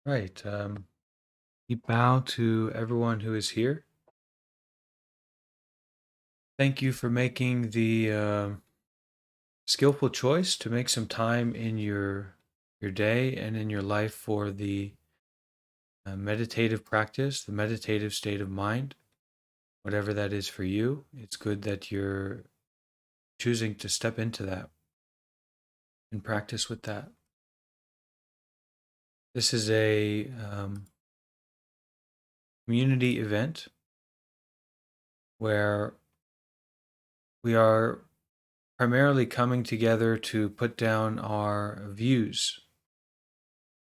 Right. We bow to everyone who is here. Thank you for making the skillful choice to make some time in your day and in your life for the meditative practice, the meditative state of mind, whatever that is for you. It's good that you're choosing to step into that and practice with that. This is a community event where we are primarily coming together to put down our views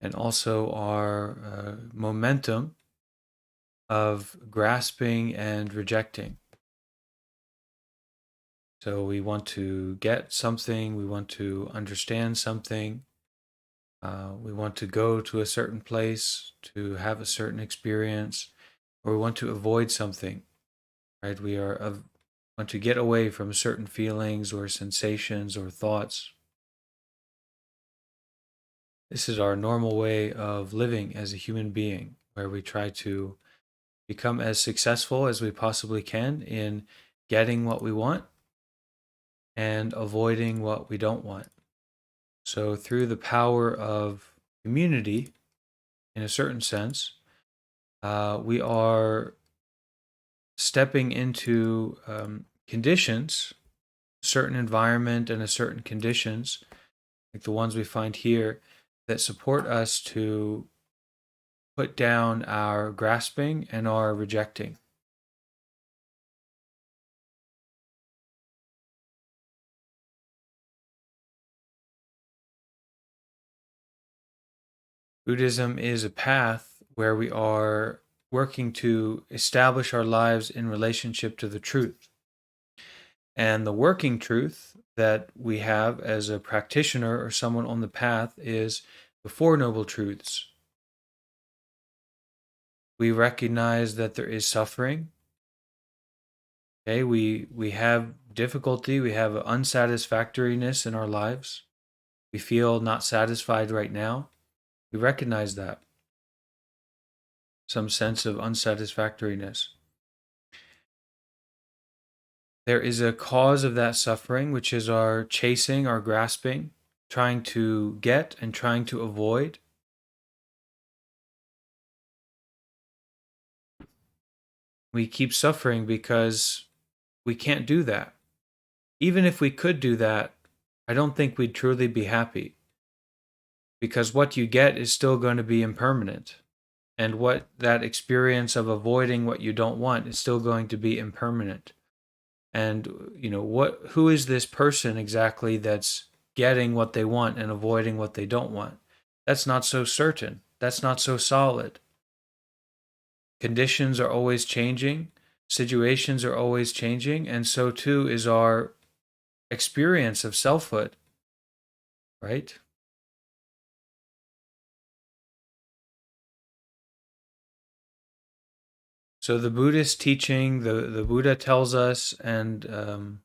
and also our momentum of grasping and rejecting. So we want to get something, we want to understand something, we want to go to a certain place to have a certain experience, or we want to avoid something, right? Want to get away from certain feelings or sensations or thoughts. This is our normal way of living as a human being, where we try to become as successful as we possibly can in getting what we want and avoiding what we don't want. So, through the power of community, in a certain sense, we are stepping into conditions, a certain environment and a certain conditions, like the ones we find here, that support us to put down our grasping and our rejecting. Buddhism is a path where we are working to establish our lives in relationship to the truth. And the working truth that we have as a practitioner or someone on the path is the Four Noble Truths. We recognize that there is suffering. Okay, we have difficulty, we have unsatisfactoriness in our lives. We feel not satisfied right now. We recognize that. Some sense of unsatisfactoriness. There is a cause of that suffering, which is our chasing, our grasping, trying to get and trying to avoid. We keep suffering because we can't do that. Even if we could do that, I don't think we'd truly be happy, because what you get is still going to be impermanent. And what that experience of avoiding what you don't want is still going to be impermanent. And who is this person exactly that's getting what they want and avoiding what they don't want? That's not so certain. That's not so solid. Conditions are always changing, situations are always changing, and so too is our experience of selfhood, right? So the Buddhist teaching, the Buddha tells us, and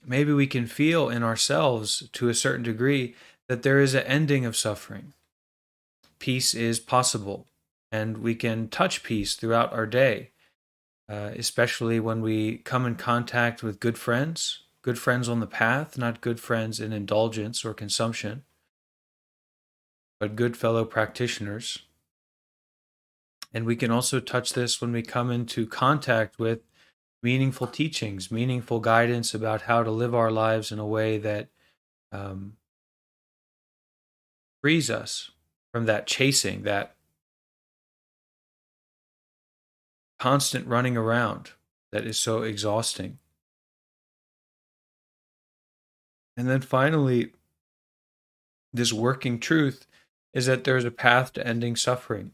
maybe we can feel in ourselves to a certain degree that there is an ending of suffering. Peace is possible, and we can touch peace throughout our day, especially when we come in contact with good friends on the path, not good friends in indulgence or consumption, but good fellow practitioners. And we can also touch this when we come into contact with meaningful teachings, meaningful guidance about how to live our lives in a way that frees us from that chasing, that constant running around that is so exhausting. And then finally, this working truth is that there's a path to ending suffering.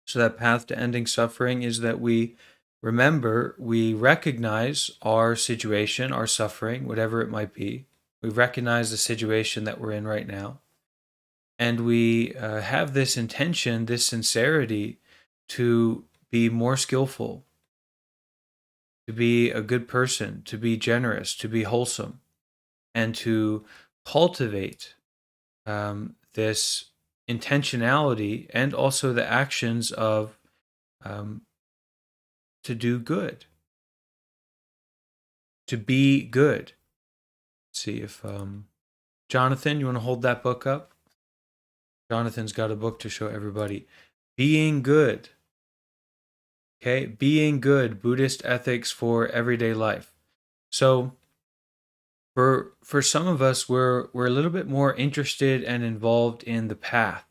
So, that path to ending suffering is that we recognize our situation, our suffering, whatever it might be. We recognize the situation that we're in right now. And we have this intention, this sincerity to be more skillful, to be a good person, to be generous, to be wholesome, and to cultivate this intentionality and also the actions of to do good, to be good. Let's see if Jonathan, you want to hold that book up? Jonathan's got a book to show everybody. Being Good. Okay, Being Good, Buddhist Ethics for Everyday Life. So for some of us, we're a little bit more interested and involved in the path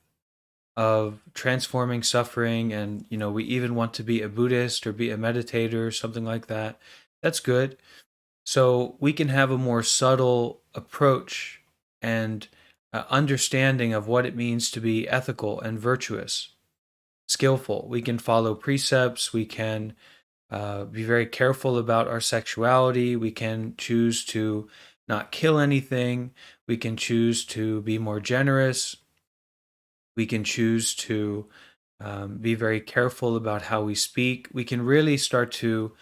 of transforming suffering, and we even want to be a Buddhist or be a meditator, something like that. That's good. So we can have a more subtle approach and understanding of what it means to be ethical and virtuous, skillful. We can follow precepts. We can be very careful about our sexuality. We can choose to not kill anything. We can choose to be more generous. We can choose to be very careful about how we speak. We can really start to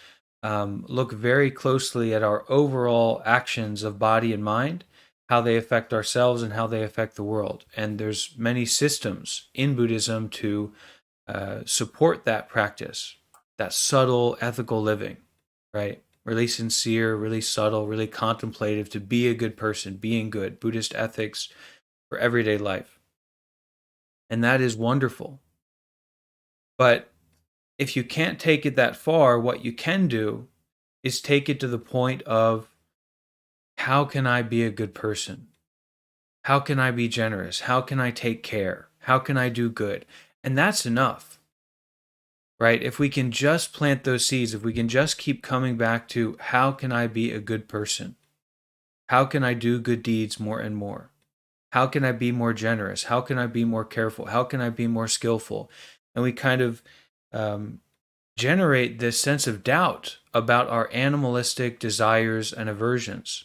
look very closely at our overall actions of body and mind, how they affect ourselves and how they affect the world. And there's many systems in Buddhism to support that practice, that subtle ethical living, right? Really sincere, really subtle, really contemplative, to be a good person, being good, Buddhist ethics for everyday life. And that is wonderful. But if you can't take it that far, what you can do is take it to the point of, how can I be a good person? How can I be generous? How can I take care? How can I do good? And that's enough, right? If we can just plant those seeds, if we can just keep coming back to, how can I be a good person? How can I do good deeds more and more? How can I be more generous? How can I be more careful? How can I be more skillful? And we kind of generate this sense of doubt about our animalistic desires and aversions.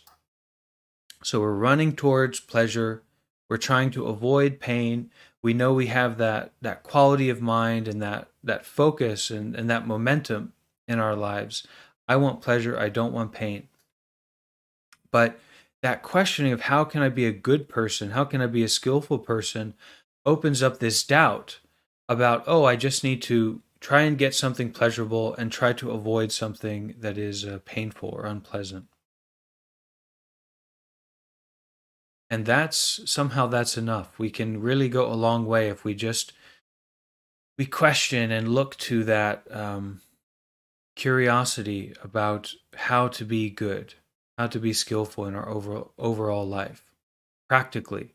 So we're running towards pleasure. We're trying to avoid pain. We know we have that quality of mind and that focus and that momentum in our lives. I want pleasure. I don't want pain. But that questioning of, how can I be a good person? How can I be a skillful person? Opens up this doubt about, I just need to try and get something pleasurable and try to avoid something that is painful or unpleasant. And somehow that's enough. We can really go a long way if we question and look to that curiosity about how to be good, how to be skillful in our overall life, practically.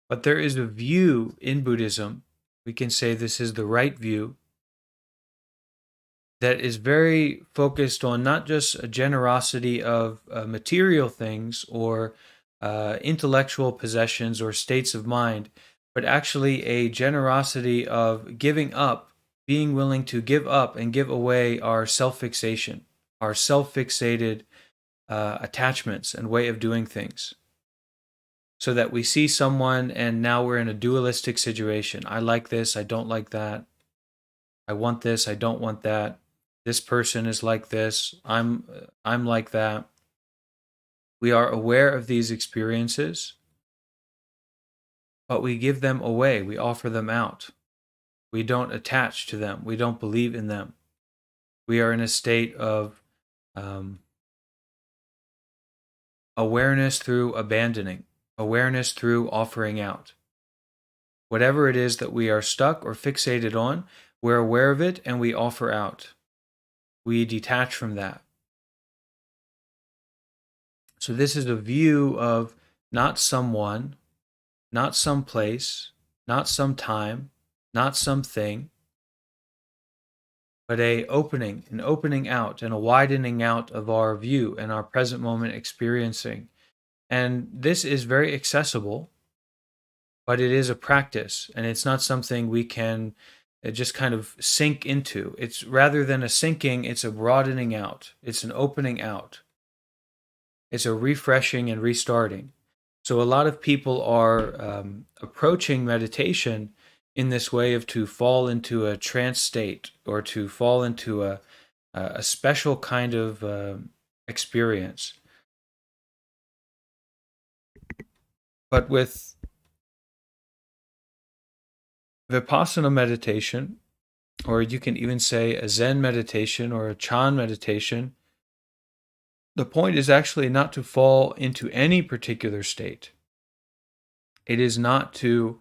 But there is a view in Buddhism, we can say this is the right view, that is very focused on not just a generosity of material things or intellectual possessions or states of mind, but actually a generosity of giving up, being willing to give up and give away our self-fixation, our self-fixated attachments and way of doing things. So that we see someone and now we're in a dualistic situation. I like this, I don't like that. I want this, I don't want that. This person is like this, I'm like that. We are aware of these experiences, but we give them away, we offer them out. We don't attach to them, we don't believe in them. We are in a state of awareness through abandoning, awareness through offering out. Whatever it is that we are stuck or fixated on, we're aware of it and we offer out. We detach from that. So this is a view of not someone, not some place, not some time, not something, but an opening out and a widening out of our view and our present moment experiencing. And this is very accessible, but it is a practice, and it's not something we can just kind of sink into. It's rather than a sinking, it's a broadening out. It's an opening out. It's a refreshing and restarting. So a lot of people are approaching meditation in this way of to fall into a trance state or to fall into a special kind of experience. But with Vipassana meditation, or you can even say a Zen meditation or a Chan meditation, the point is actually not to fall into any particular state. It is not to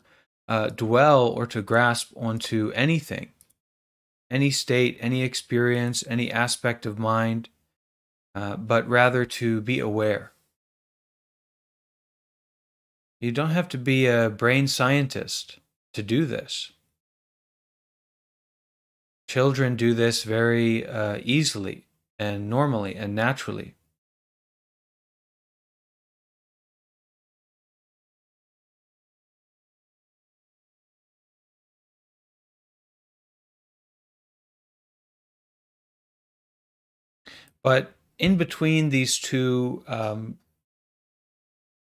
dwell or to grasp onto anything, any state, any experience, any aspect of mind, but rather to be aware. You don't have to be a brain scientist to do this. Children do this very easily and normally and naturally. But in between these two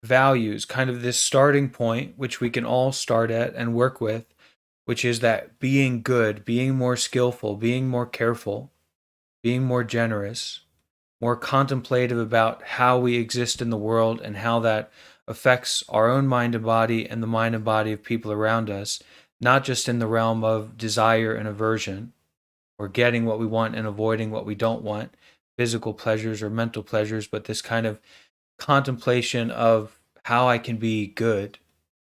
values, kind of this starting point, which we can all start at and work with, which is that being good, being more skillful, being more careful, being more generous, more contemplative about how we exist in the world and how that affects our own mind and body and the mind and body of people around us, not just in the realm of desire and aversion, or getting what we want and avoiding what we don't want, physical pleasures or mental pleasures, but this kind of contemplation of how I can be good,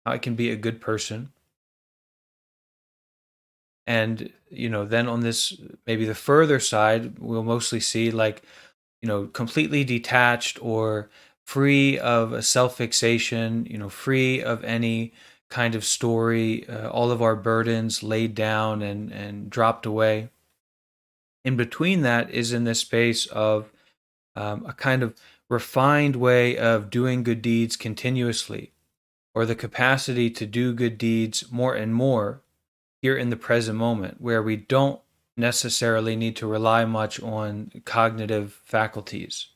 how I can be a good person. And, then on this, maybe the further side, we'll mostly see like, completely detached or free of a self fixation, free of any kind of story, all of our burdens laid down and dropped away. In between that is in this space of a kind of refined way of doing good deeds continuously, or the capacity to do good deeds more and more here in the present moment, where we don't necessarily need to rely much on cognitive faculties.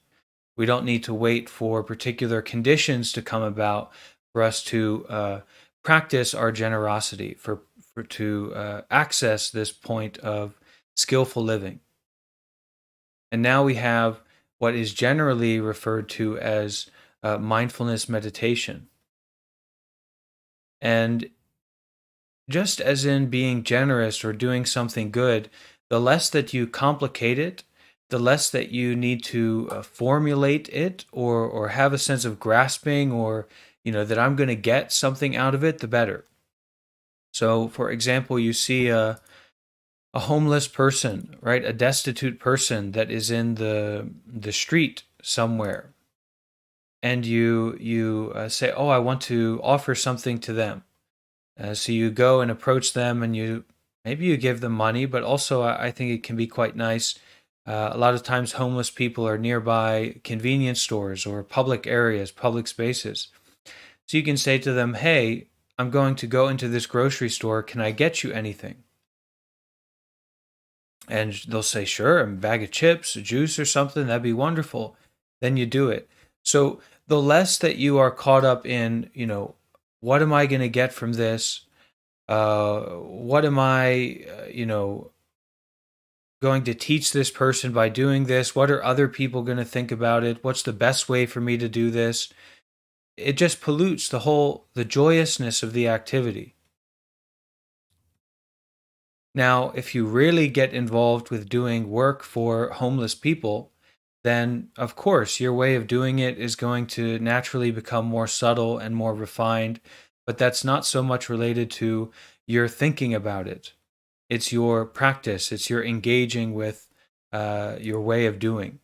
We don't need to wait for particular conditions to come about for us to practice our generosity, for to access this point of skillful living. And now we have what is generally referred to as mindfulness meditation. And just as in being generous or doing something good, the less that you complicate it, the less that you need to formulate it or have a sense of grasping or that I'm going to get something out of it, the better. So, for example, you see a homeless person, right? A destitute person that is in the street somewhere, and you say, "Oh, I want to offer something to them." So you go and approach them, and maybe you give them money, but also I think it can be quite nice. A lot of times, homeless people are nearby convenience stores or public areas, public spaces. So you can say to them, "Hey, I'm going to go into this grocery store. Can I get you anything?" And they'll say, "Sure, a bag of chips, a juice, or something. That'd be wonderful." Then you do it. So the less that you are caught up in, what am I going to get from this? What am I, going to teach this person by doing this? What are other people going to think about it? What's the best way for me to do this? It just pollutes the joyousness of the activity. Now, if you really get involved with doing work for homeless people, then of course your way of doing it is going to naturally become more subtle and more refined, but that's not so much related to your thinking about it. It's your practice, it's your engaging with your way of doing.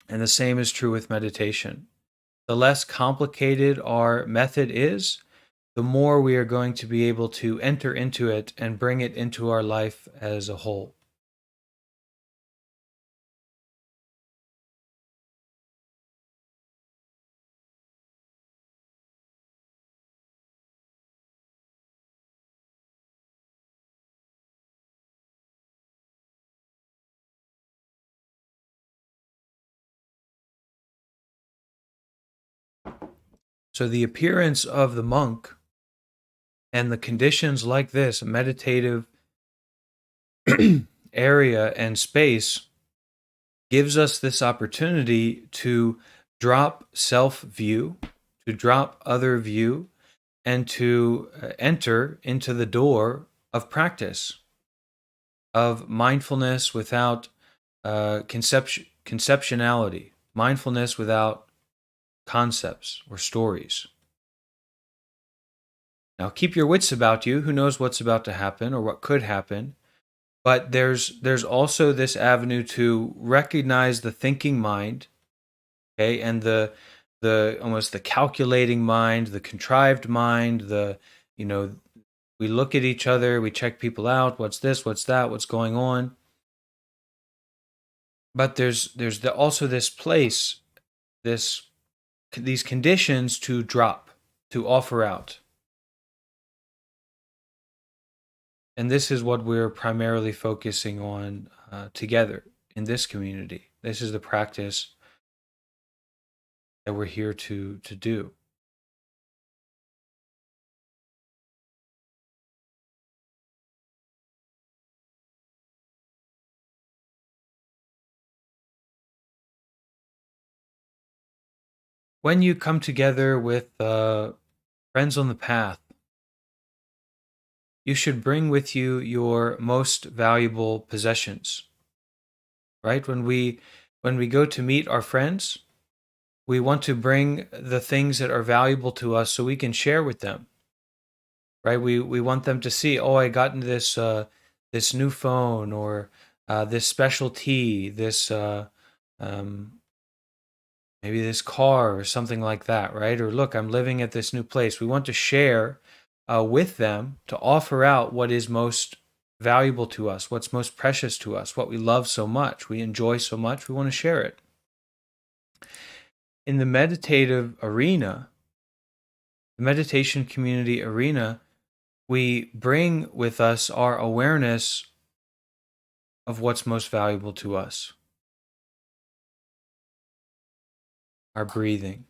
And the same is true with meditation. The less complicated our method is, the more we are going to be able to enter into it and bring it into our life as a whole. So the appearance of the monk and the conditions like this, a meditative area and space, gives us this opportunity to drop self-view, to drop other view, and to enter into the door of practice, of mindfulness without conceptuality, mindfulness without concepts or stories. Now, keep your wits about you. Who knows what's about to happen or what could happen? But there's also this avenue to recognize the thinking mind, okay, and the almost the calculating mind, the contrived mind, the we look at each other, we check people out. What's this? What's that? What's going on? But there's also this place, these conditions to drop, to offer out. And this is what we're primarily focusing on together in this community. This is the practice that we're here to do. When you come together with friends on the path, you should bring with you your most valuable possessions. Right? When we go to meet our friends, we want to bring the things that are valuable to us so we can share with them. Right? We want them to see, oh, I gotten this this new phone, or this special tea, this maybe this car or something like that, right? Or look, I'm living at this new place. We want to share with them, to offer out what is most valuable to us, what's most precious to us, what we love so much, we enjoy so much, we want to share it. In the meditative arena, the meditation community arena, we bring with us our awareness of what's most valuable to us. Our breathing,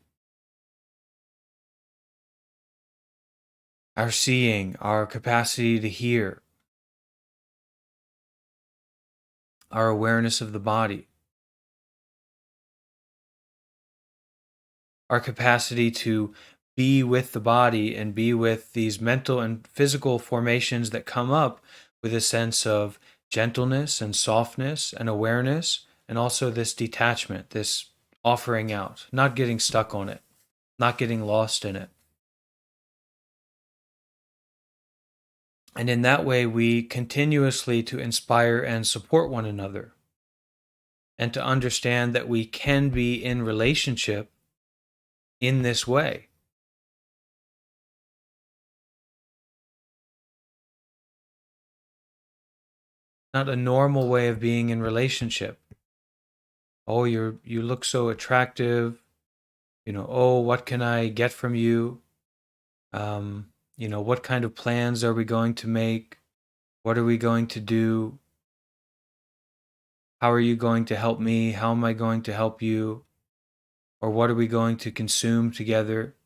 our seeing, our capacity to hear, our awareness of the body, our capacity to be with the body and be with these mental and physical formations that come up with a sense of gentleness and softness and awareness, and also this detachment, this offering out, not getting stuck on it, not getting lost in it. And in that way, we continuously to inspire and support one another, and to understand that we can be in relationship in this way. Not a normal way of being in relationship. Oh, you look so attractive. Oh, what can I get from you? What kind of plans are we going to make? What are we going to do? How are you going to help me? How am I going to help you? Or what are we going to consume together?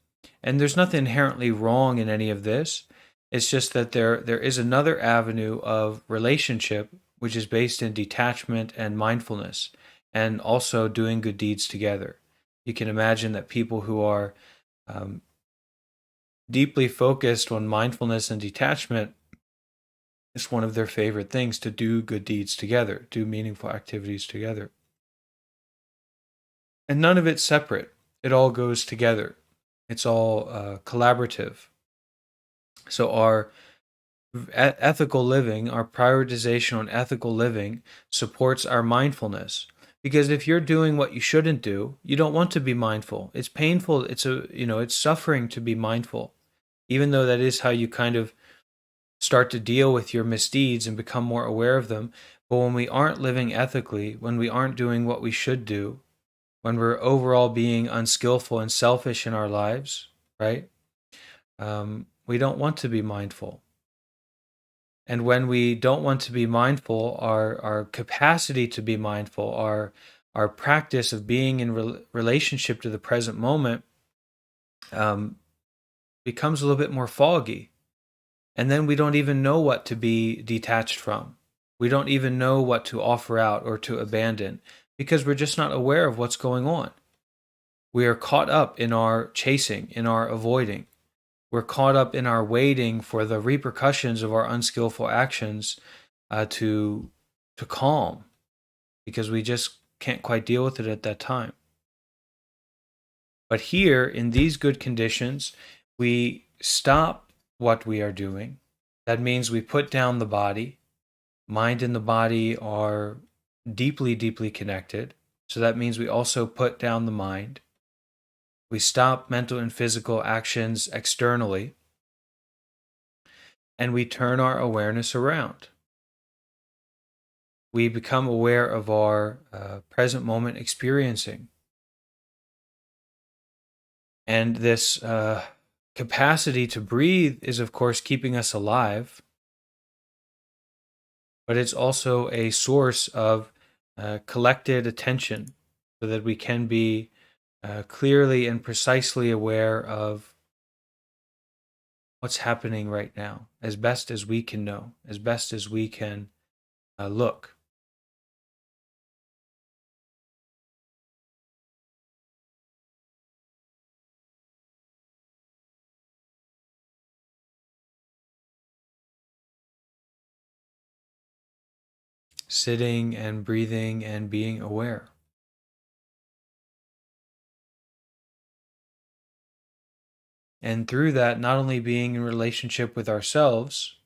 And there's nothing inherently wrong in any of this. It's just that there is another avenue of relationship which is based in detachment and mindfulness, and also doing good deeds together. You can imagine that people who are deeply focused on mindfulness and detachment, it's one of their favorite things to do good deeds together, do meaningful activities together. And none of it's separate. It all goes together. It's all collaborative. So our ethical living, our prioritization on ethical living, supports our mindfulness. Because if you're doing what you shouldn't do, you don't want to be mindful. It's painful. It's suffering to be mindful, even though that is how you kind of start to deal with your misdeeds and become more aware of them. But when we aren't living ethically, when we aren't doing what we should do, when we're overall being unskillful and selfish in our lives, right? We don't want to be mindful. And when we don't want to be mindful, our capacity to be mindful, our practice of being in relationship to the present moment becomes a little bit more foggy. And then we don't even know what to be detached from. We don't even know what to offer out or to abandon because we're just not aware of what's going on. We are caught up in our chasing, in our avoiding. We're caught up in our waiting for the repercussions of our unskillful actions to calm because we just can't quite deal with it at that time. But here, in these good conditions, we stop what we are doing. That means we put down the body. Mind and the body are deeply, deeply connected. So that means we also put down the mind. We stop mental and physical actions externally, and we turn our awareness around. We become aware of our present moment experiencing. And this capacity to breathe is, of course, keeping us alive, but it's also a source of collected attention so that we can be clearly and precisely aware of what's happening right now, as best as we can know, as best as we can look. Sitting and breathing and being aware. And through that, not only being in relationship with ourselves,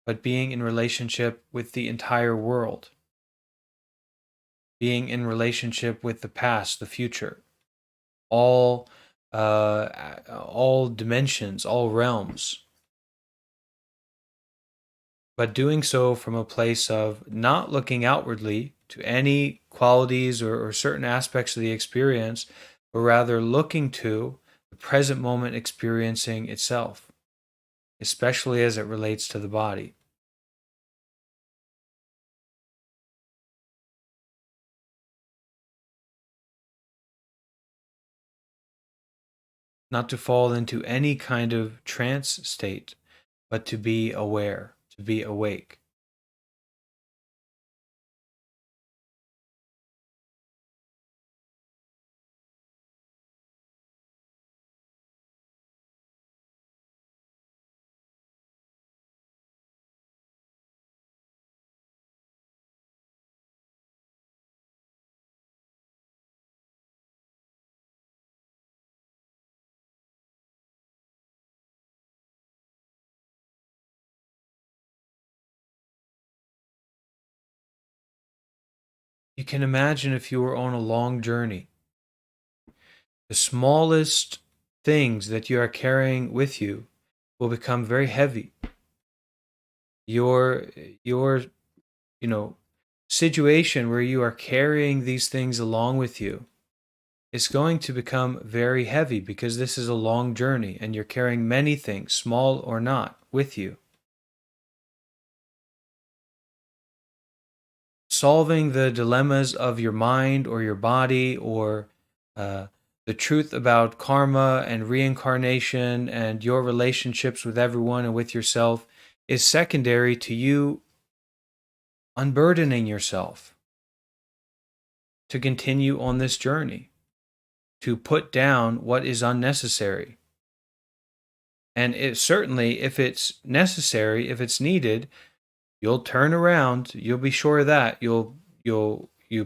but being in relationship with the entire world, being in relationship with the past, the future, all dimensions, all realms, but doing so from a place of not looking outwardly to any qualities or certain aspects of the experience, but rather looking to the present moment experiencing itself, especially as it relates to the body. Not to fall into any kind of trance state, but to be aware, to be awake. You can imagine if you were on a long journey, the smallest things that you are carrying with you will become very heavy. Your situation where you are carrying these things along with you is going to become very heavy because this is a long journey and you're carrying many things, small or not, with you. Solving the dilemmas of your mind or your body or the truth about karma and reincarnation and your relationships with everyone and with yourself is secondary to you unburdening yourself to continue on this journey, to put down what is unnecessary. And it certainly, if it's necessary, if it's needed, you'll turn around. You'll be sure of that. You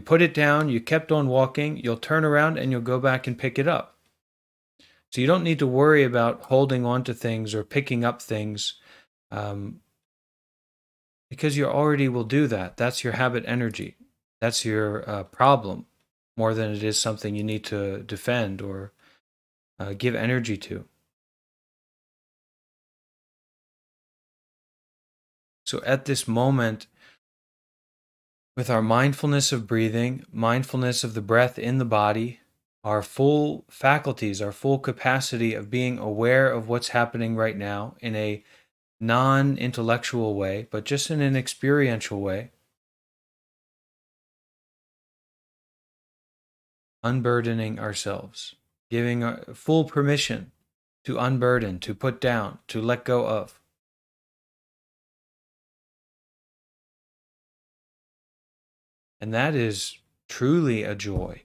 put it down, you kept on walking, you'll turn around and you'll go back and pick it up. So you don't need to worry about holding on to things or picking up things because you already will do that. That's your habit energy. That's your problem more than it is something you need to defend or give energy to. So at this moment, with our mindfulness of breathing, mindfulness of the breath in the body, our full faculties, our full capacity of being aware of what's happening right now in a non-intellectual way, but just in an experiential way, unburdening ourselves. giving full permission to unburden, to put down, to let go of. And that is truly a joy.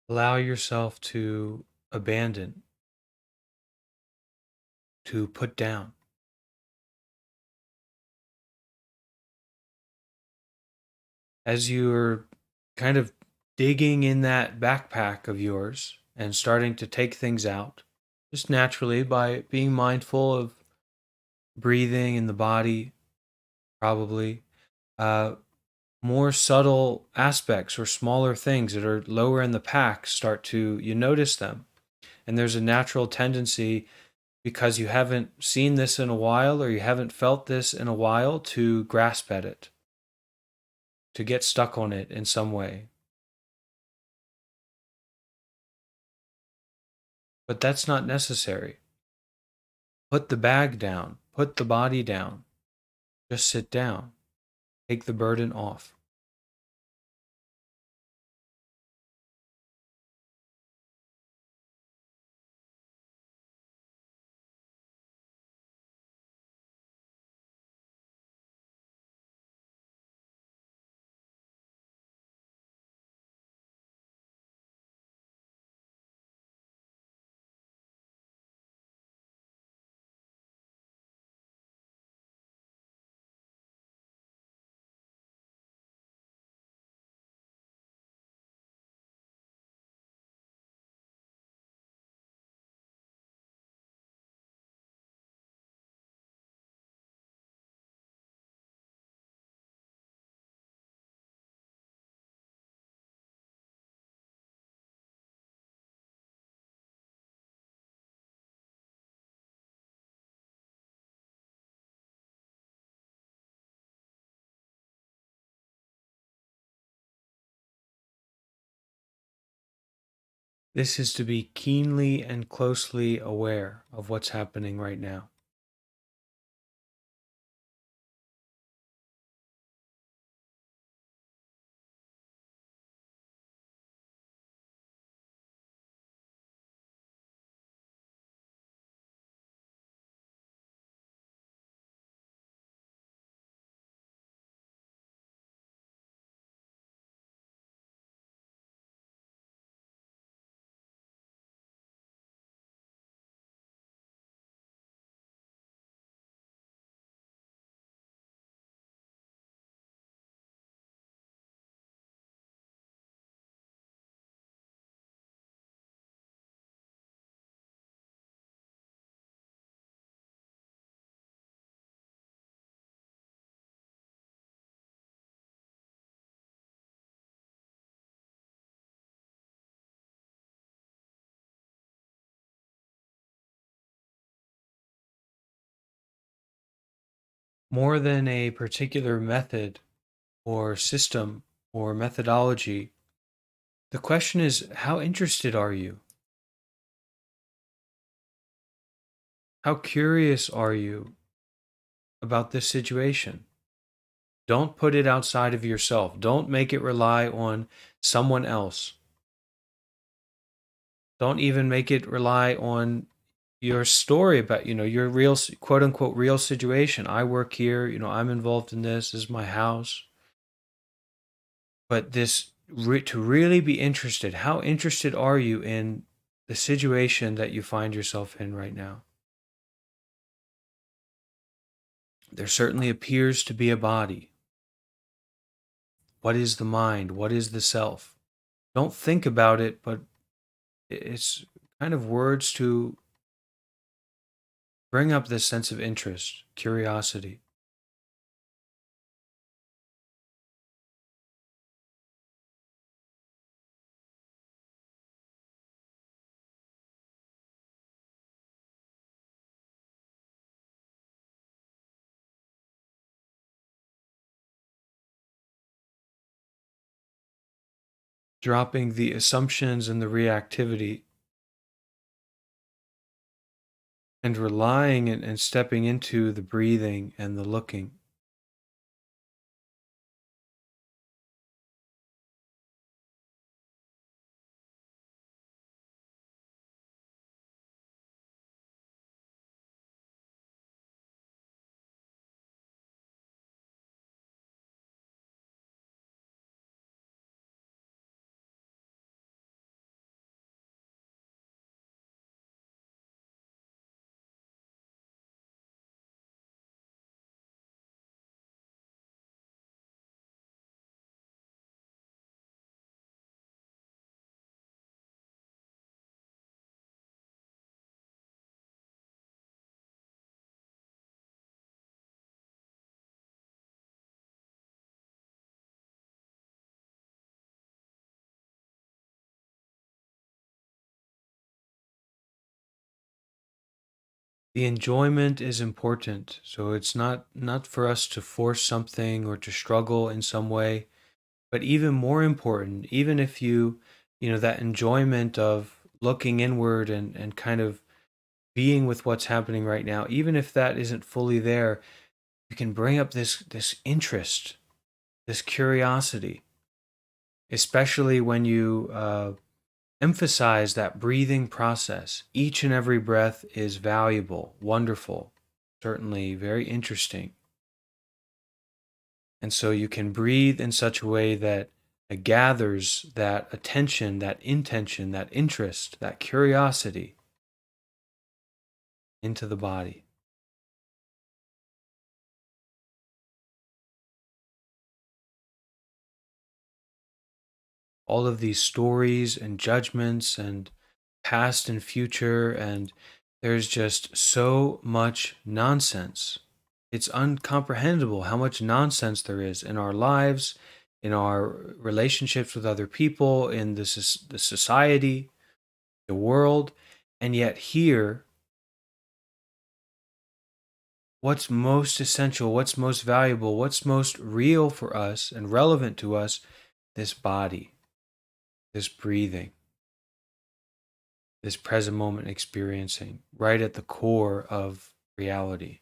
Allow yourself to abandon, to put down. As you're kind of digging in that backpack of yours and starting to take things out, just naturally by being mindful of breathing in the body, probably, uh, more subtle aspects or smaller things that are lower in the pack start to, you notice them. And there's a natural tendency, because you haven't seen this in a while or you haven't felt this in a while, to grasp at it, to get stuck on it in some way. But that's not necessary. Put the bag down, put the body down, just sit down, take the burden off. This is to be keenly and closely aware of what's happening right now. more than a particular method or system or methodology. The question is, how interested are you? How curious are you about this situation? Don't put it outside of yourself. Don't make it rely on someone else. Don't even make it rely on your story about, your real, quote unquote, real situation. I work here, I'm involved in this is my house. But to really be interested, how interested are you in the situation that you find yourself in right now? There certainly appears to be a body. What is the mind? What is the self? Don't think about it, but it's kind of words to bring up this sense of interest, curiosity. Dropping the assumptions and the reactivity and relying and stepping into the breathing and the looking. The enjoyment is important, so it's not for us to force something or to struggle in some way, but even more important, even if that enjoyment of looking inward and kind of being with what's happening right now, even if that isn't fully there, you can bring up this interest, this curiosity, especially when you emphasize that breathing process. Each and every breath is valuable, wonderful, certainly very interesting. And so you can breathe in such a way that it gathers that attention, that intention, that interest, that curiosity into the body. All of these stories and judgments and past and future, and there's just so much nonsense. It's uncomprehendable how much nonsense there is in our lives, in our relationships with other people, in the society, the world. And yet, here, what's most essential, what's most valuable, what's most real for us and relevant to us, this body, this breathing, this present moment experiencing, right at the core of reality.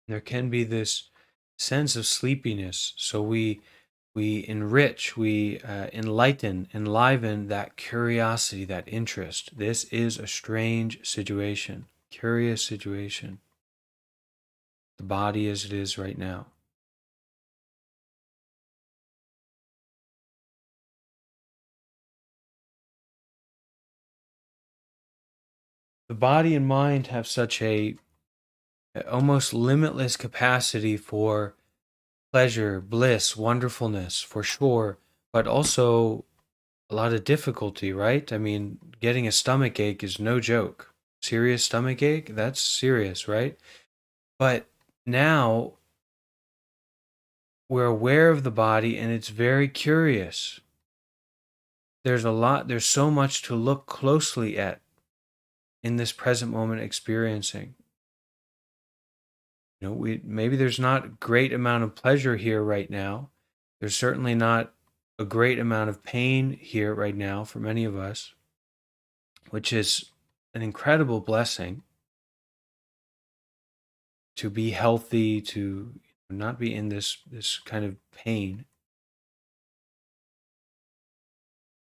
There can be this sense of sleepiness. So we we enrich, we enliven that curiosity, that interest. This is a strange situation, curious situation. The body as it is right now. The body and mind have such a almost limitless capacity for pleasure, bliss, wonderfulness, for sure, but also a lot of difficulty, right? I mean, getting a stomach ache is no joke. Serious stomach ache, that's serious, right? But now we're aware of the body and it's very curious. There's so much to look closely at in this present moment experiencing. Maybe there's not a great amount of pleasure here right now. There's certainly not a great amount of pain here right now for many of us, which is an incredible blessing to be healthy, to not be in this kind of pain.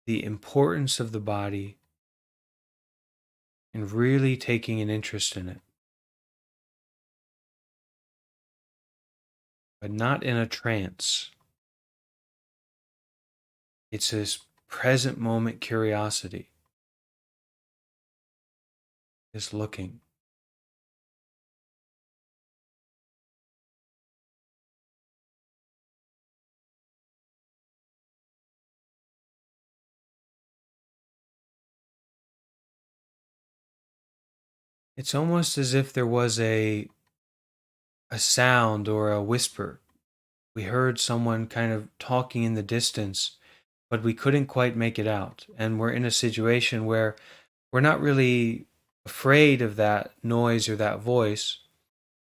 The importance of the body and really taking an interest in it, but not in a trance. It's this present moment curiosity, this looking. It's almost as if there was a sound or a whisper. We heard someone kind of talking in the distance, but we couldn't quite make it out. And we're in a situation where we're not really afraid of that noise or that voice.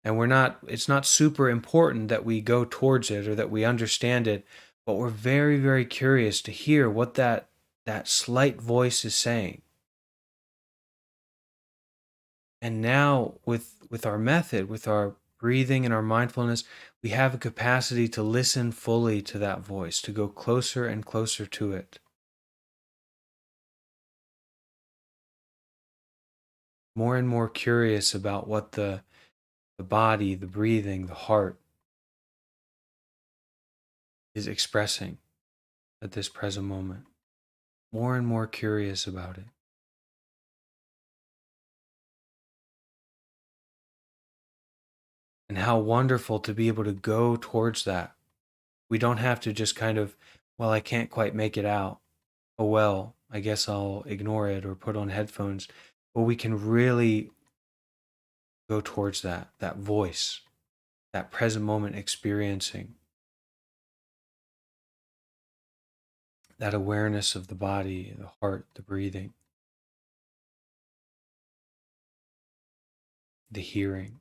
And it's not super important that we go towards it or that we understand it, but we're very, very curious to hear what that slight voice is saying. And now with our method, with our breathing and our mindfulness, we have a capacity to listen fully to that voice, to go closer and closer to it. More and more curious about what the body, the breathing, the heart is expressing at this present moment. More and more curious about it. And how wonderful to be able to go towards that. We don't have to just kind of, well, I can't quite make it out. Oh, well, I guess I'll ignore it or put on headphones. But we can really go towards that voice, that present moment experiencing, that awareness of the body, the heart, the breathing, the hearing.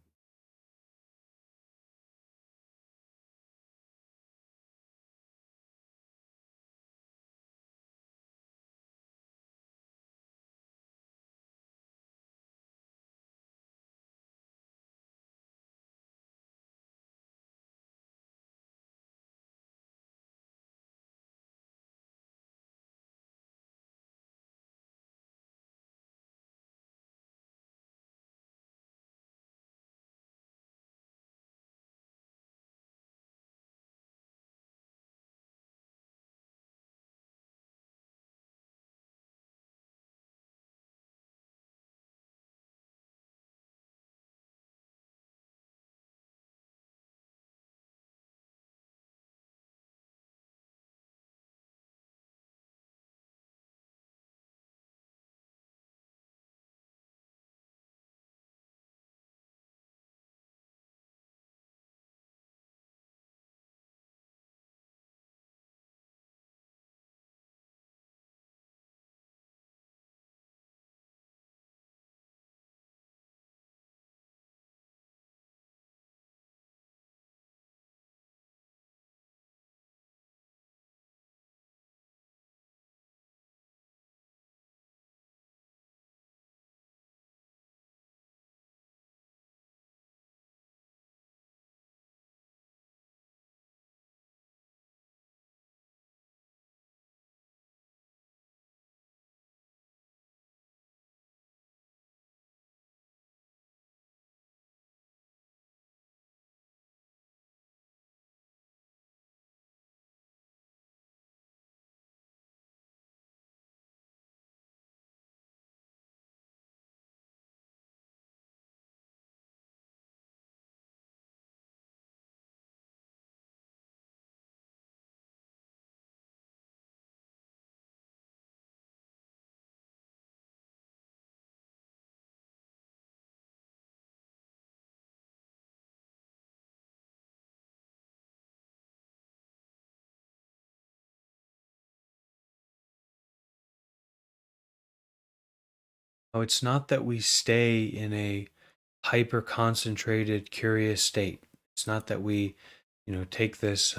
Now, it's not that we stay in a hyper concentrated, curious state. It's not that we, take this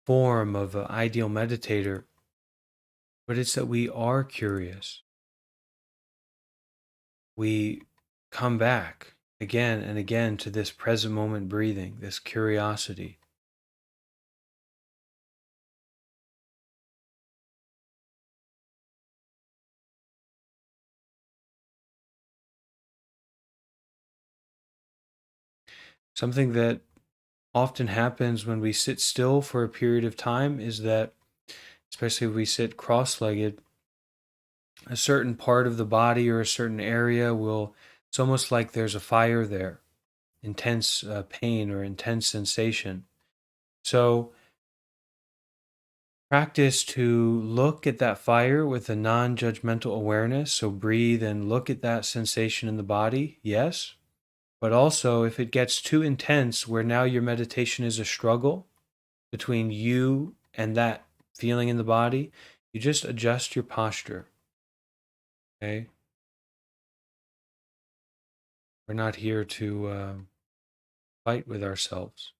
form of an ideal meditator, but it's that we are curious. We come back again and again to this present moment breathing, this curiosity. Something that often happens when we sit still for a period of time is that, especially if we sit cross legged, a certain part of the body or a certain area will, it's almost like there's a fire there, intense pain or intense sensation. So, practice to look at that fire with a non judgmental awareness. So, breathe and look at that sensation in the body, yes. But also, if it gets too intense, where now your meditation is a struggle between you and that feeling in the body, you just adjust your posture. Okay? We're not here to fight with ourselves.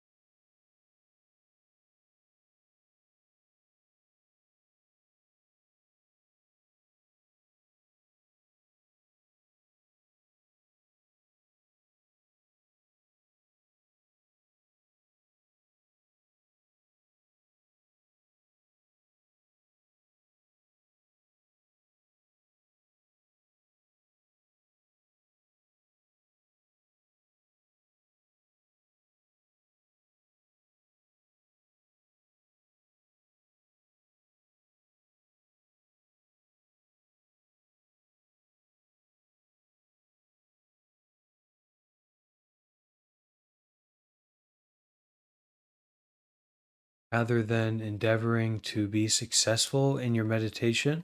Rather than endeavoring to be successful in your meditation,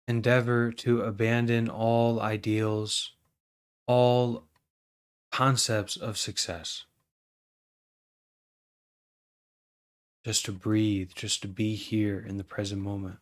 endeavor to abandon all ideals, all concepts of success. Just to breathe, just to be here in the present moment.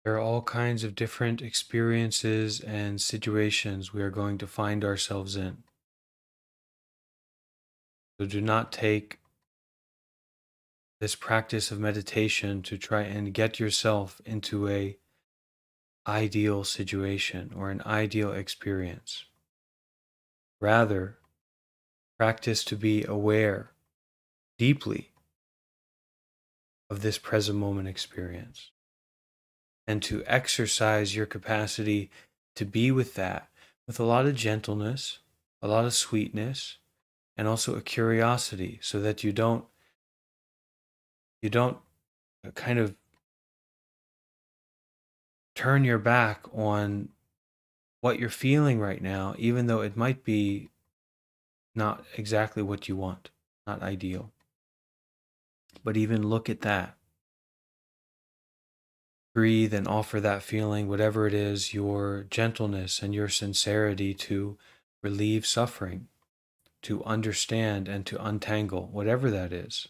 There are all kinds of different experiences and situations we are going to find ourselves in. So do not take this practice of meditation to try and get yourself into a ideal situation or an ideal experience. Rather, practice to be aware deeply of this present moment experience and to exercise your capacity to be with that with a lot of gentleness, a lot of sweetness, and also a curiosity so that you don't kind of turn your back on what you're feeling right now, even though it might be not exactly what you want, not ideal. But even look at that. Breathe and offer that feeling, whatever it is, your gentleness and your sincerity to relieve suffering, to understand and to untangle, whatever that is.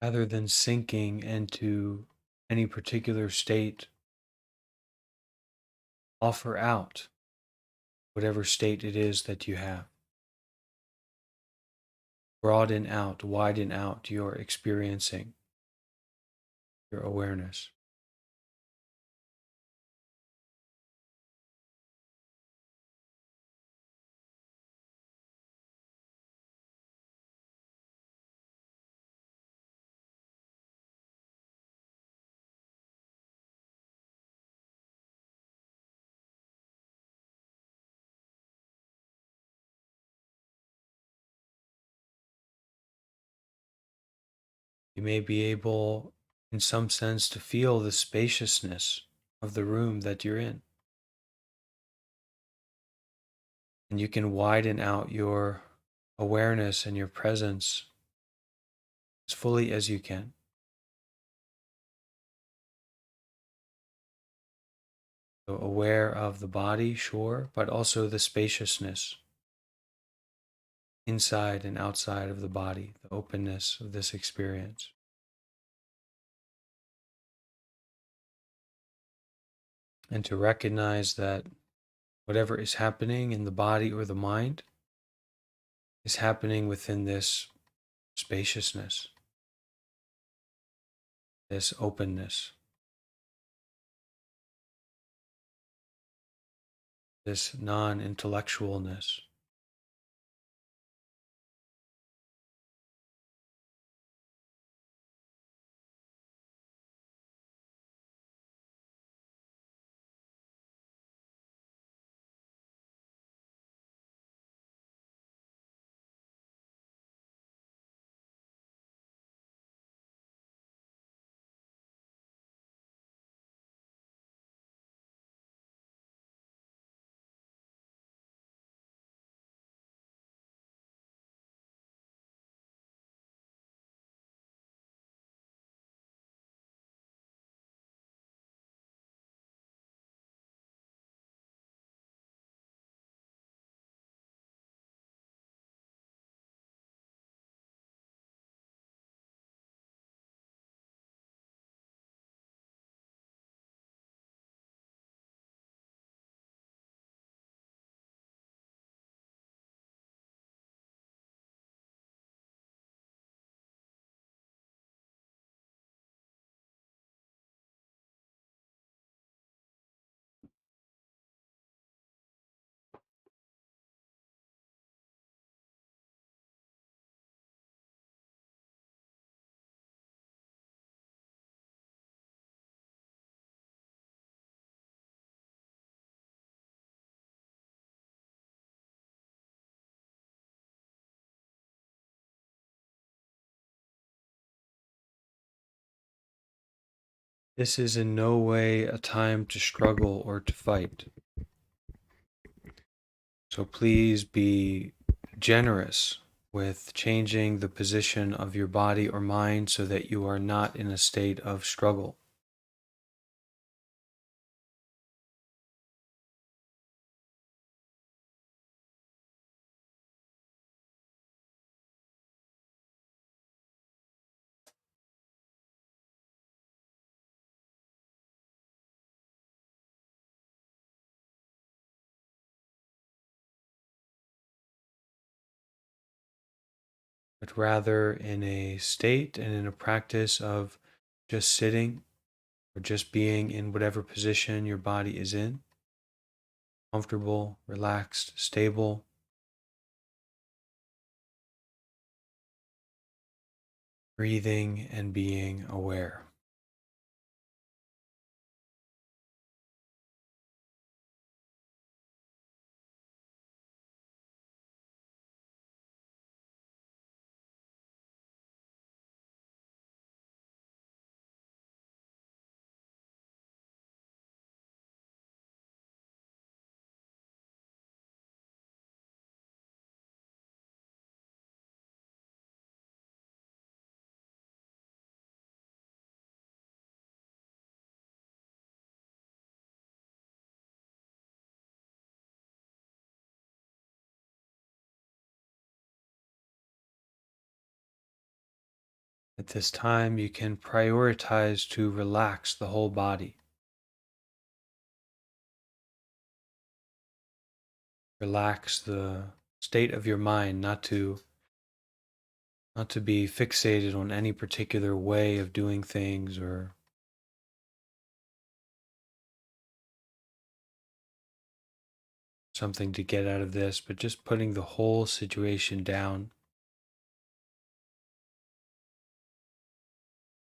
Rather than sinking into any particular state, offer out whatever state it is that you have. Broaden out, widen out your experiencing, your awareness. You may be able, in some sense, to feel the spaciousness of the room that you're in. And you can widen out your awareness and your presence as fully as you can. So aware of the body, sure, but also the spaciousness inside and outside of the body, the openness of this experience. And to recognize that whatever is happening in the body or the mind is happening within this spaciousness, this openness, this non intellectualness. This is in no way a time to struggle or to fight. So please be generous with changing the position of your body or mind so that you are not in a state of struggle. But rather in a state and in a practice of just sitting or just being in whatever position your body is in, comfortable, relaxed, stable, breathing and being aware. At this time, you can prioritize to relax the whole body. Relax the state of your mind, not to be fixated on any particular way of doing things or something to get out of this, but just putting the whole situation down.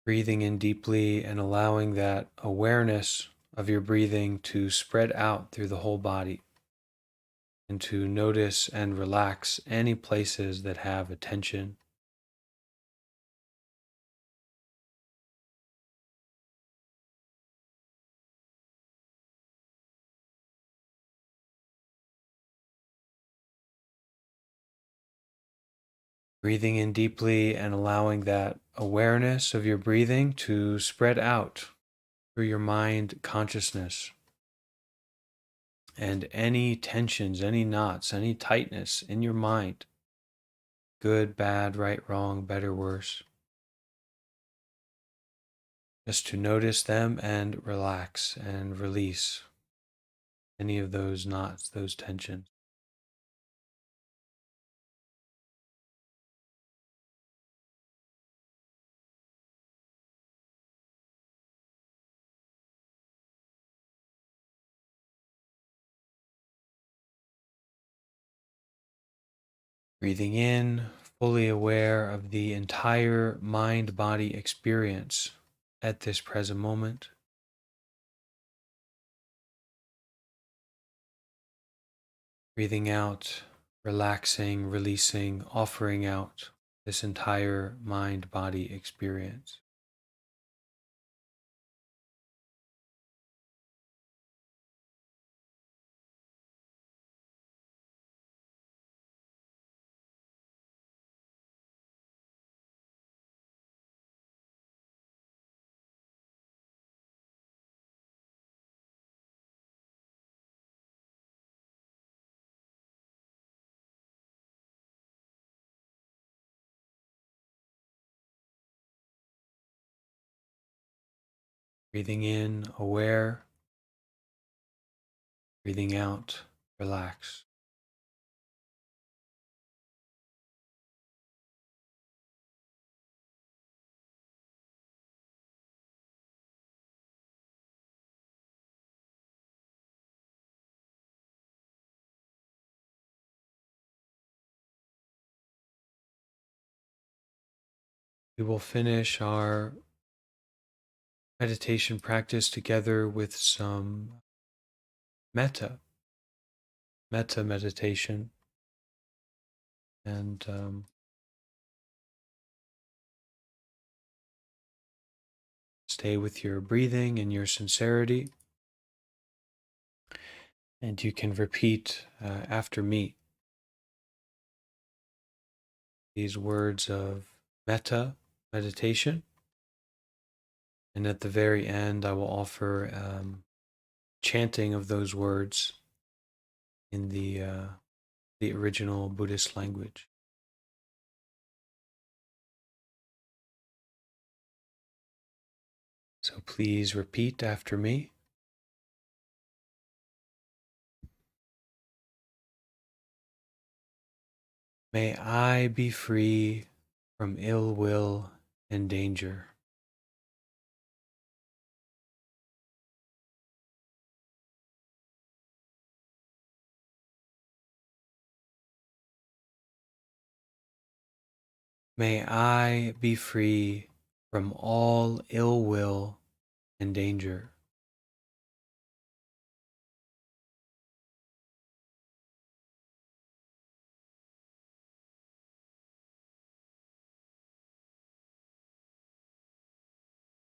Breathing in deeply and allowing that awareness of your breathing to spread out through the whole body and to notice and relax any places that have a tension. Breathing in deeply and allowing that awareness of your breathing to spread out through your mind consciousness. And any tensions, any knots, any tightness in your mind, good, bad, right, wrong, better, worse, just to notice them and relax and release any of those knots, those tensions. Breathing in, fully aware of the entire mind body experience at this present moment. Breathing out, relaxing, releasing, offering out this entire mind body experience. Breathing in, aware. Breathing out, relax. We will finish our meditation practice together with some metta meditation. And stay with your breathing and your sincerity. And you can repeat after me these words of metta meditation. And at the very end, I will offer chanting of those words in the original Buddhist language. So please repeat after me. May I be free from ill will and danger. May I be free from all ill will and danger.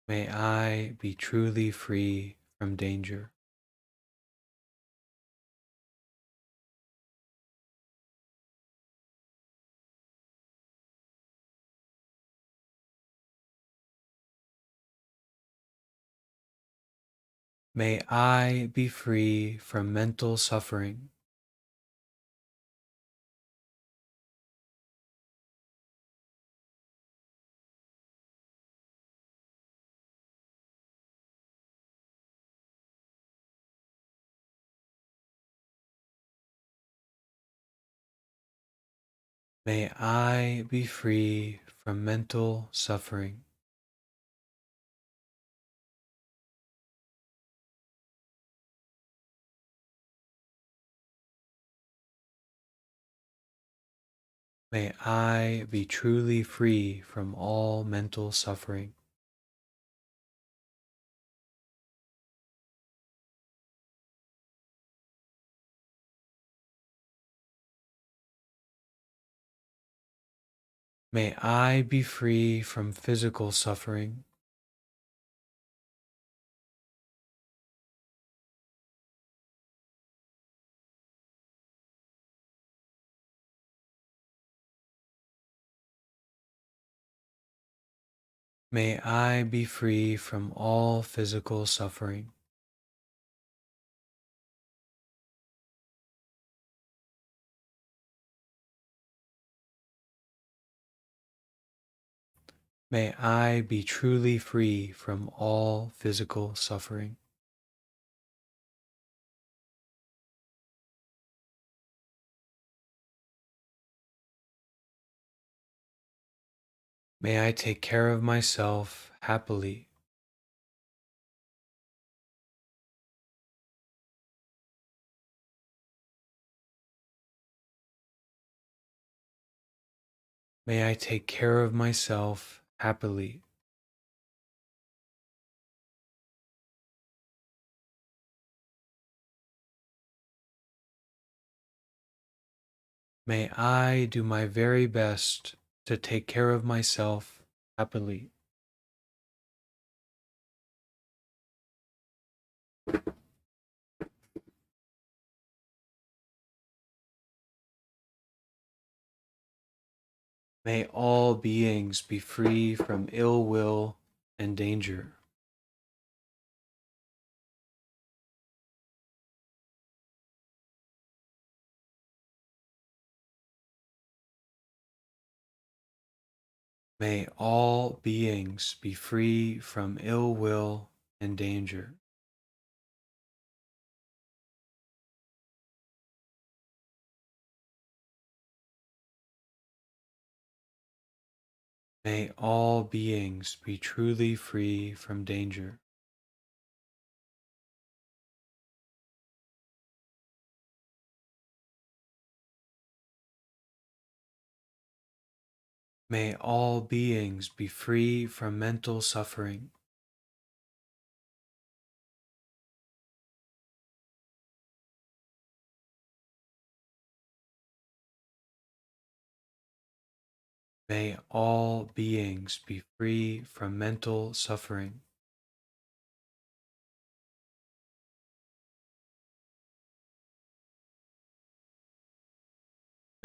May I be truly free from danger. May I be free from mental suffering. May I be free from mental suffering. May I be truly free from all mental suffering. May I be free from physical suffering. May I be free from all physical suffering. May I be truly free from all physical suffering. May I take care of myself happily. May I take care of myself happily. May I do my very best to take care of myself happily. May all beings be free from ill will and danger. May all beings be free from ill will and danger. May all beings be truly free from danger. May all beings be free from mental suffering. May all beings be free from mental suffering.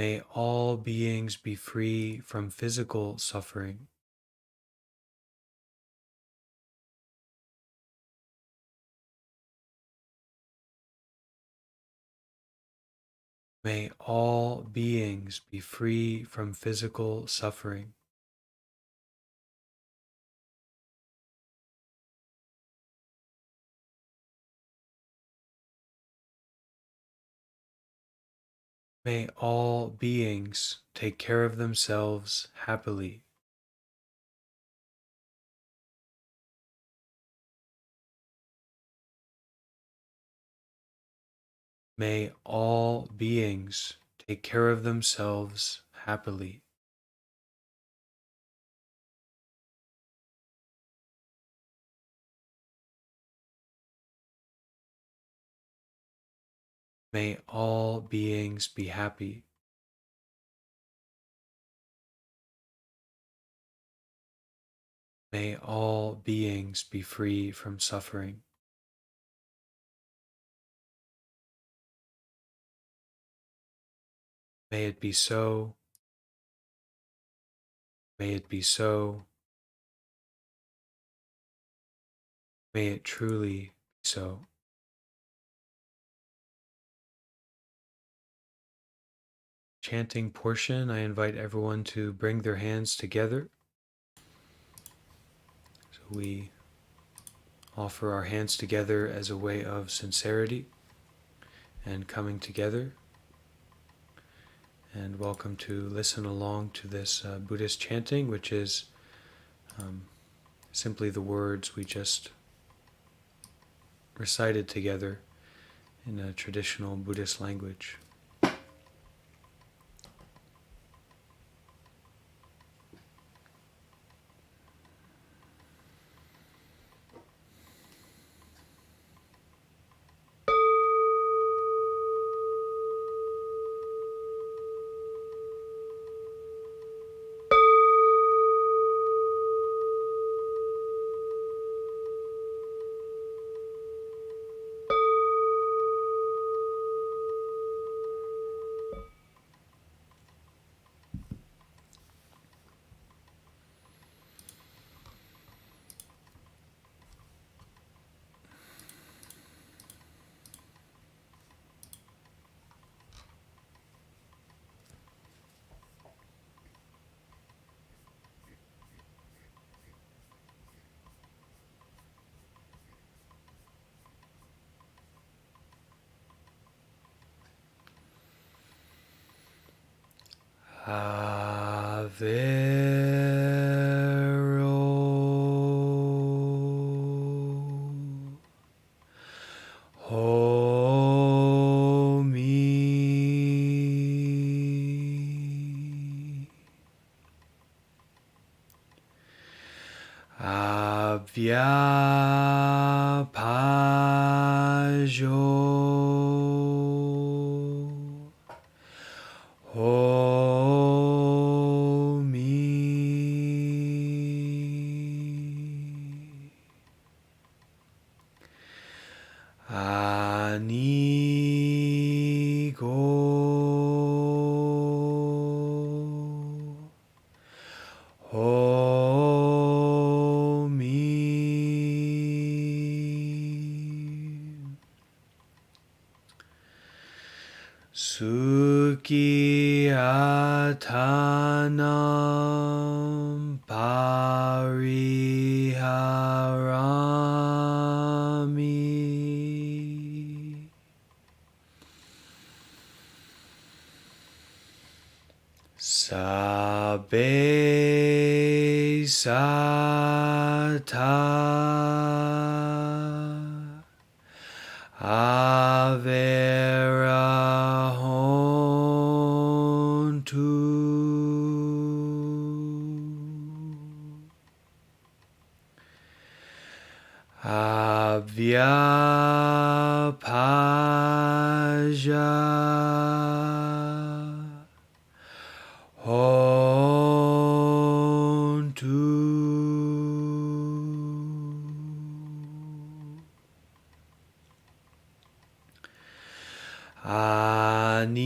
May all beings be free from physical suffering. May all beings be free from physical suffering. May all beings take care of themselves happily. May all beings take care of themselves happily. May all beings be happy. May all beings be free from suffering. May it be so. May it be so. May it truly be so. Chanting portion, I invite everyone to bring their hands together. So we offer our hands together as a way of sincerity and coming together. And welcome to listen along to this Buddhist chanting, which is simply the words we just recited together in a traditional Buddhist language. Avero Homi Avyapajo Homi Anigo Homi Sukhiyatanam Pariharami Sabbe Sata Averahontu Avyapaja Hontu Anigo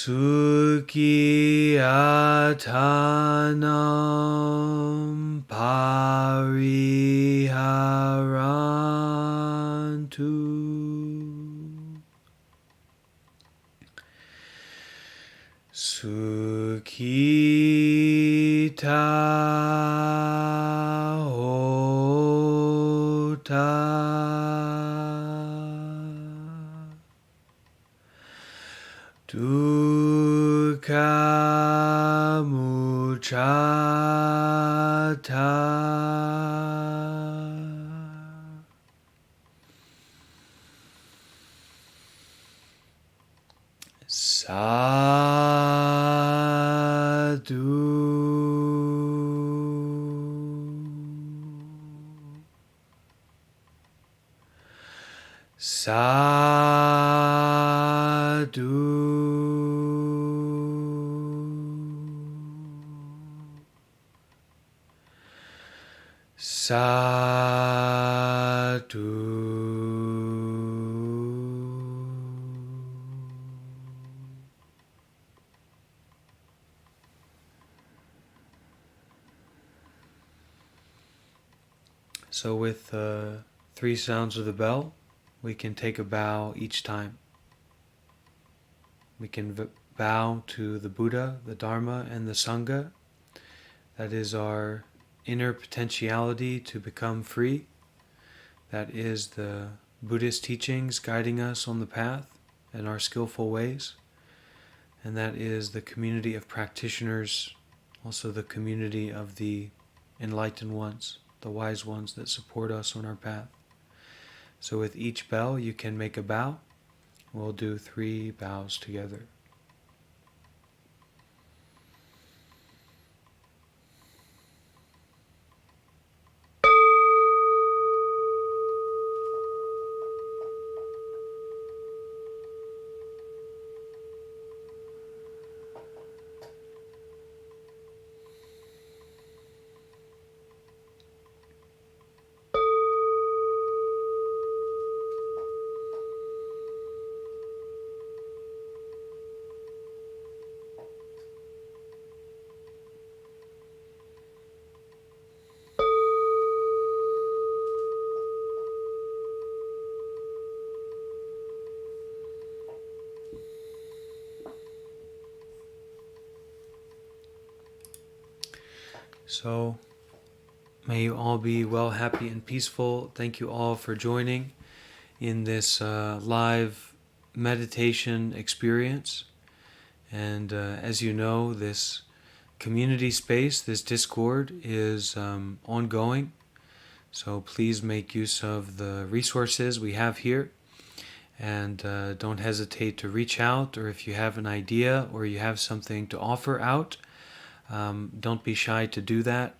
Sukhiyatanam pariharantu. Sukhita hota. Dukkha muccata. Sadhu. So with three sounds of the bell, we can take a bow each time. We can bow to the Buddha, the Dharma, and the Sangha. That is our inner potentiality to become free. That is the Buddhist teachings guiding us on the path and our skillful ways. And that is the community of practitioners, also the community of the enlightened ones, the wise ones that support us on our path. So with each bell, you can make a bow. We'll do 3 bows together. So, may you all be well, happy, and peaceful. Thank you all for joining in this live meditation experience. And as you know, this community space, this Discord, is ongoing. So please make use of the resources we have here. And don't hesitate to reach out, or if you have an idea or you have something to offer out, don't be shy to do that.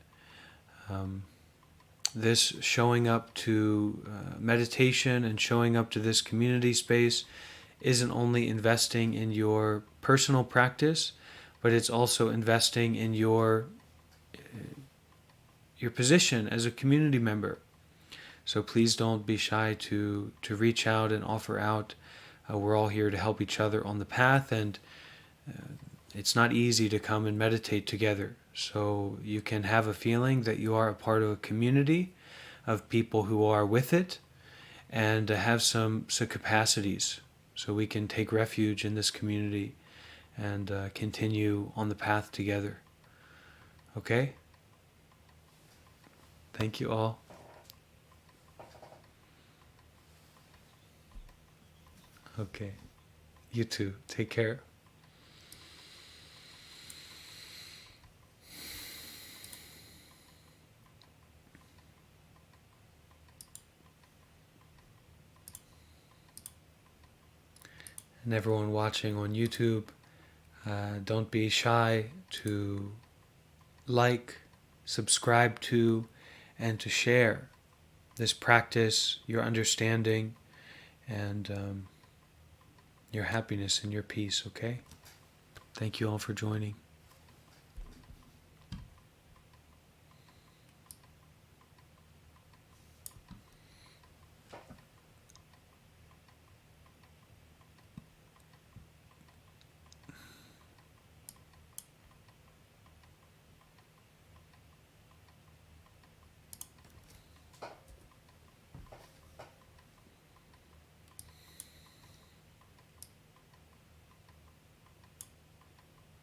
This showing up to meditation and showing up to this community space isn't only investing in your personal practice, but it's also investing in your position as a community member. So please don't be shy to reach out and offer out. We're all here to help each other on the path, and it's not easy to come and meditate together. So you can have a feeling that you are a part of a community of people who are with it, and have some capacities. So we can take refuge in this community and continue on the path together. Okay? Thank you all. Okay. You too. Take care. And everyone watching on YouTube, don't be shy to like, subscribe to, and to share this practice, your understanding, and your happiness and your peace, okay? Thank you all for joining.